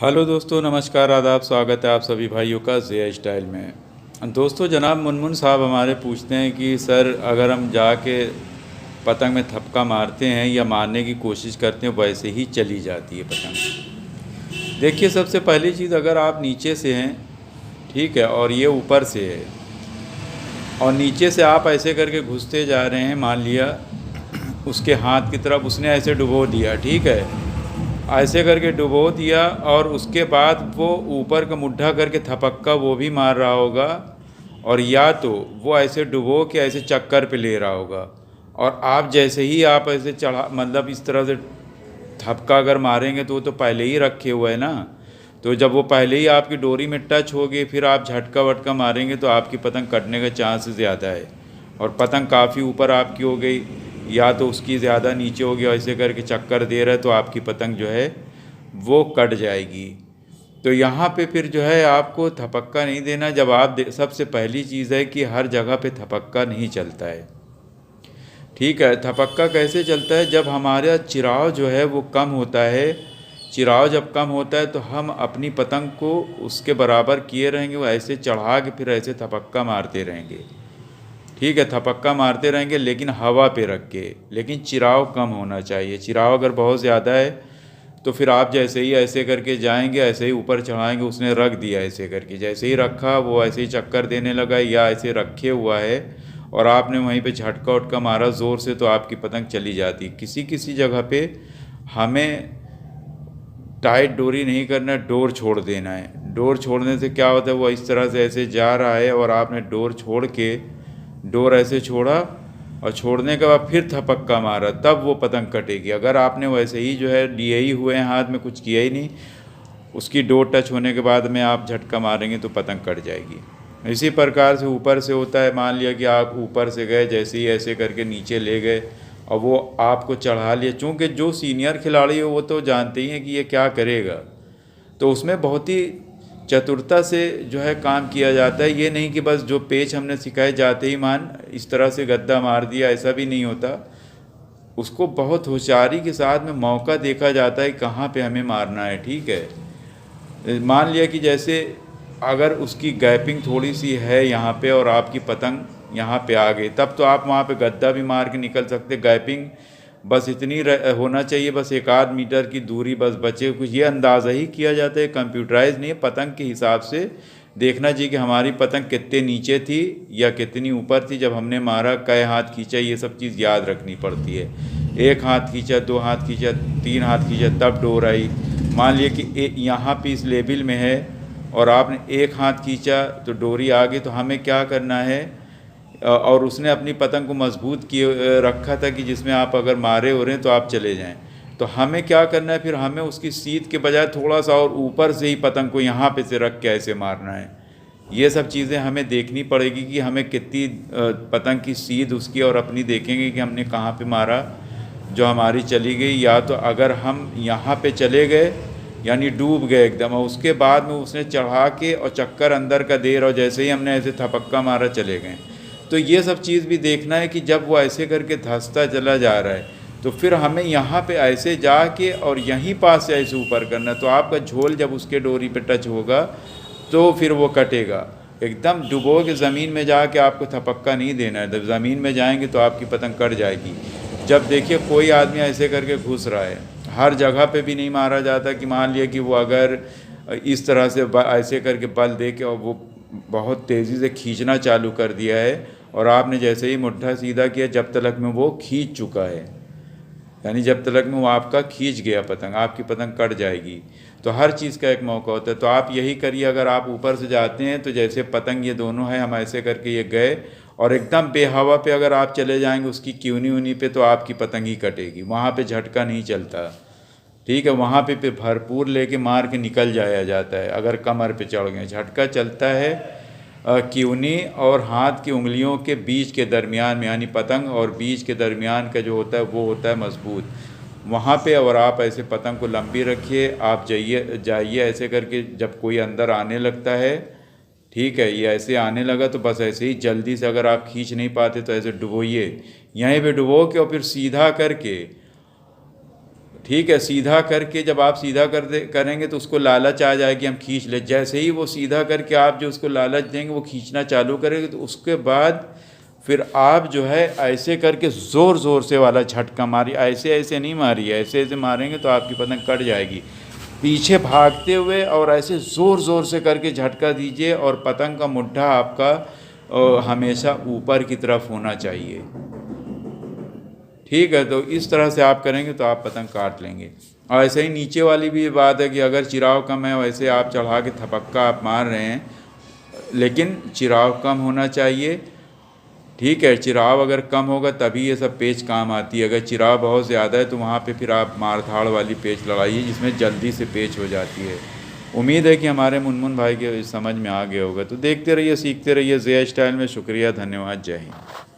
Hello दोस्तों, नमस्कार, आदाब, स्वागत है आप सभी भाइयों का ज़िया स्टाइल में। दोस्तों, जनाब मुनमुन साहब हमारे पूछते हैं कि सर अगर हम जाके पतंग में थपका मारते हैं या मारने की कोशिश करते हैं वैसे ही चली जाती है पतंग। देखिए, सबसे पहली चीज़, अगर आप नीचे से हैं, ठीक है, और ये ऊपर से है और नीचे से आप ऐसे करके घुसते जा रहे हैं, मान लिया उसके हाथ की तरफ उसने ऐसे डुबो दिया, ठीक है, ऐसे करके डुबो दिया और उसके बाद वो ऊपर का मुड्ढा करके थपक्का वो भी मार रहा होगा, और या तो वो ऐसे डुबो के ऐसे चक्कर पे ले रहा होगा और आप जैसे ही आप ऐसे चढ़ा, मतलब इस तरह से थपका अगर मारेंगे तो वो तो पहले ही रखे हुए है ना। तो जब वो पहले ही आपकी डोरी में टच हो गई, फिर आप झटका वटका मारेंगे तो आपकी पतंग कटने का चांस ज़्यादा है। और पतंग काफ़ी ऊपर आपकी हो गई या तो उसकी ज़्यादा नीचे हो गया, ऐसे करके चक्कर दे रहा है तो आपकी पतंग जो है वो कट जाएगी। तो यहाँ पे फिर जो है आपको थपक्का नहीं देना। जब आप सबसे पहली चीज़ है कि हर जगह पे थपक्का नहीं चलता है, ठीक है। थपक्का कैसे चलता है? जब हमारा चिराव जो है वो कम होता है। चिराव जब कम होता है तो हम अपनी पतंग को उसके बराबर किए रहेंगे, वो ऐसे चढ़ा के फिर ऐसे थपक्का मारते रहेंगे, ठीक है। थपक्का मारते रहेंगे लेकिन हवा पे रख के, लेकिन चिराव कम होना चाहिए। चिराव अगर बहुत ज़्यादा है तो फिर आप जैसे ही ऐसे करके जाएंगे, ऐसे ही ऊपर चढ़ाएंगे, उसने रख दिया ऐसे करके, जैसे ही रखा वो ऐसे ही चक्कर देने लगा या ऐसे रखे हुआ है और आपने वहीं पे झटका उटका मारा ज़ोर से तो आपकी पतंग चली जाती। किसी किसी जगह पे हमें टाइट डोरी नहीं करना, डोर छोड़ देना है। डोर छोड़ने से क्या होता है, वो इस तरह से ऐसे जा रहा है और आपने डोर छोड़ के, डोर ऐसे छोड़ा और छोड़ने के बाद फिर थपक्का मारा, तब वो पतंग कटेगी। अगर आपने वैसे ही जो है लिए ही हुए हैं, हाथ में कुछ किया ही नहीं, उसकी डोर टच होने के बाद में आप झटका मारेंगे तो पतंग कट जाएगी। इसी प्रकार से ऊपर से होता है। मान लिया कि आप ऊपर से गए, जैसे ही ऐसे करके नीचे ले गए और वो आपको चढ़ा लिया, चूँकि जो सीनियर खिलाड़ी हो वो तो जानते ही हैं कि ये क्या करेगा, तो उसमें बहुत ही चतुरता से जो है काम किया जाता है। ये नहीं कि बस जो पेच हमने सिखाए जाते ही मान इस तरह से गद्दा मार दिया, ऐसा भी नहीं होता। उसको बहुत होशियारी के साथ में मौका देखा जाता है कहाँ पे हमें मारना है, ठीक है। मान लिया कि जैसे अगर उसकी गैपिंग थोड़ी सी है यहाँ पे और आपकी पतंग यहाँ पे आ गई, तब तो आप वहाँ पे गद्दा भी मार के निकल सकते। गैपिंग बस इतनी होना चाहिए, बस 1 आध मीटर की दूरी बस बचे। कुछ ये अंदाज़ा ही किया जाता है, कंप्यूटराइज नहीं है। पतंग के हिसाब से देखना चाहिए कि हमारी पतंग कितने नीचे थी या कितनी ऊपर थी, जब हमने मारा कै हाथ खींचा, ये सब चीज़ याद रखनी पड़ती है। 1 हाथ खींचा, 2 हाथ खींचा, 3 हाथ खींचा, तब डोर आई। मान लिए कि यहाँ पे इस लेवल में है और आपने 1 हाथ खींचा तो डोरी आ गई, तो हमें क्या करना है, और उसने अपनी पतंग को मजबूत किए रखा था कि जिसमें आप अगर मारे हो रहे हैं तो आप चले जाएं। तो हमें क्या करना है, फिर हमें उसकी सीध के बजाय थोड़ा सा और ऊपर से ही पतंग को यहाँ पे से रख के ऐसे मारना है। ये सब चीज़ें हमें देखनी पड़ेगी कि हमें कितनी पतंग की सीध उसकी, और अपनी देखेंगे कि हमने कहाँ पे मारा जो हमारी चली गई। या तो अगर हम यहाँ पे चले गए यानी डूब गए एकदम, और उसके बाद में उसने चढ़ा के और चक्कर अंदर का दे रहा और जैसे ही हमने ऐसे थपक्का मारा चले गए, तो ये सब चीज़ भी देखना है कि जब वो ऐसे करके धंसता चला जा रहा है तो फिर हमें यहाँ पे ऐसे जाके और यहीं पास से ऐसे ऊपर करना, तो आपका झोल जब उसके डोरी पे टच होगा तो फिर वो कटेगा। एकदम डुबो के ज़मीन में जाके आपको थपक्का नहीं देना है। जब ज़मीन में जाएंगे तो आपकी पतंग कट जाएगी। जब देखिए कोई आदमी ऐसे करके घुस रहा है, हर जगह पे भी नहीं मारा जाता कि मान लिया कि वो अगर इस तरह से ऐसे करके बल दे के और वो बहुत तेज़ी से खींचना चालू कर दिया है और आपने जैसे ही मुट्ठा सीधा किया, जब तलक में वो खींच चुका है, यानी जब तलक में वो आपका खींच गया पतंग, आपकी पतंग कट जाएगी। तो हर चीज़ का एक मौका होता है। तो आप यही करिए, अगर आप ऊपर से जाते हैं तो जैसे पतंग ये दोनों है, हम ऐसे करके ये गए और एकदम बेहवा पे अगर आप चले जाएंगे उसकी क्यूनी उनी पे, तो आपकी पतंग ही कटेगी। वहाँ पे झटका नहीं चलता, ठीक है। वहाँ पे फिर भरपूर लेके मार के निकल जाया जाता है। अगर कमर पे चढ़ गए, झटका चलता है क्यूनी और हाथ की उंगलियों के बीच के दरमियान में, यानी पतंग और बीच के दरमियान का जो होता है वो होता है मजबूत। वहाँ पे और आप ऐसे पतंग को लंबी रखिए, आप जाइए ऐसे करके। जब कोई अंदर आने लगता है, ठीक है, ये ऐसे आने लगा तो बस ऐसे ही जल्दी से, अगर आप खींच नहीं पाते तो ऐसे डुबोइए, यहीं पे डुबो के और फिर सीधा करके, ठीक है, सीधा करके जब आप सीधा करेंगे तो उसको लालच आ जाएगी, हम खींच ले। जैसे ही वो सीधा करके आप जो उसको लालच देंगे वो खींचना चालू करेंगे, तो उसके बाद फिर आप जो है ऐसे करके ज़ोर ज़ोर से वाला झटका मारिए। ऐसे ऐसे नहीं मारिए, ऐसे ऐसे मारेंगे तो आपकी पतंग कट जाएगी। पीछे भागते हुए और ऐसे ज़ोर ज़ोर से करके झटका दीजिए, और पतंग का मुड्ढा आपका हमेशा ऊपर की तरफ होना चाहिए। ठीक है, तो इस तरह से आप करेंगे तो आप पतंग काट लेंगे। और ऐसे ही नीचे वाली भी बात है कि अगर चिराव कम है, वैसे आप चढ़ा के थपक्का आप मार रहे हैं, लेकिन चिराव कम होना चाहिए। ठीक है, चिराव अगर कम होगा तभी ये सब पेच काम आती है। अगर चिराव बहुत ज़्यादा है तो वहाँ पे फिर आप मारधाड़ वाली पेच लगाइए, जिसमें जल्दी से पेच हो जाती है। उम्मीद है कि हमारे मुनमुन भाई के समझ में आ गया होगा। तो देखते रहिए, सीखते रहिए ज़िया स्टाइल में। शुक्रिया, धन्यवाद, जय हिंद।